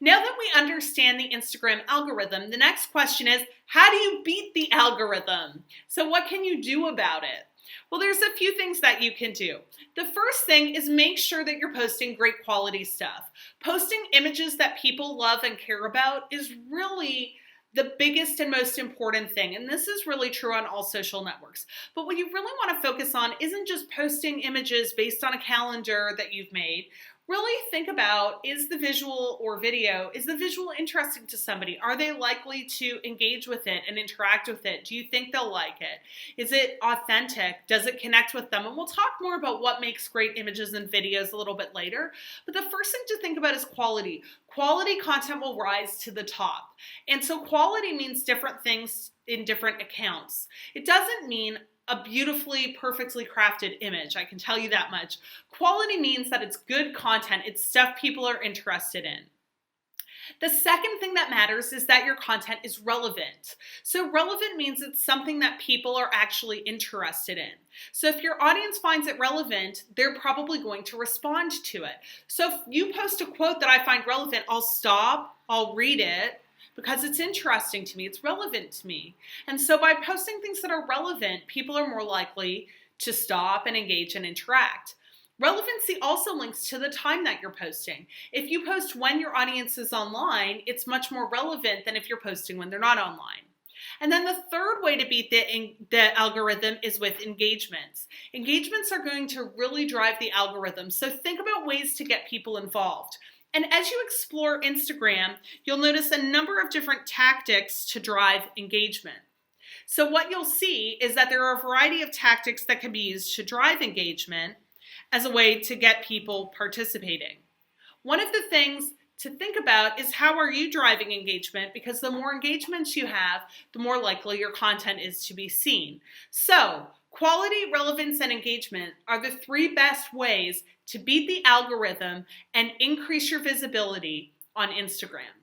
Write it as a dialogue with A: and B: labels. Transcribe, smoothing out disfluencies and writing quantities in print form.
A: Now that we understand the Instagram algorithm, the next question is, how do you beat the algorithm? So what can you do about it? Well, there's a few things that you can do. The first thing is make sure that you're posting great quality stuff. Posting images that people love and care about is really the biggest and most important thing, and this is really true on all social networks. But what you really want to focus on isn't just posting images based on a calendar that you've made. Really think about, is the visual interesting to somebody? Are they likely to engage with it and interact with it? Do you think they'll like it? Is it authentic? Does it connect with them? And we'll talk more about what makes great images and videos a little bit later. But the first thing to think about is quality. Quality content will rise to the top. And so quality means different things in different accounts. It doesn't mean a beautifully, perfectly crafted image. I can tell you that much. Quality means that it's good content. It's stuff people are interested in. The second thing that matters is that your content is relevant. So relevant means it's something that people are actually interested in. So if your audience finds it relevant, they're probably going to respond to it. So if you post a quote that I find relevant, I'll stop, I'll read it, because it's interesting to me, it's relevant to me. And so by posting things that are relevant, people are more likely to stop and engage and interact. Relevancy also links to the time that you're posting. If you post when your audience is online, it's much more relevant than if you're posting when they're not online. And then the third way to beat the algorithm is with engagements. Engagements are going to really drive the algorithm, so think about ways to get people involved. And as you explore Instagram, you'll notice a number of different tactics to drive engagement. So what you'll see is that there are a variety of tactics that can be used to drive engagement as a way to get people participating. One of the things to think about is, how are you driving engagement? Because the more engagements you have, the more likely your content is to be seen. So quality, relevance, and engagement are the three best ways to beat the algorithm and increase your visibility on Instagram.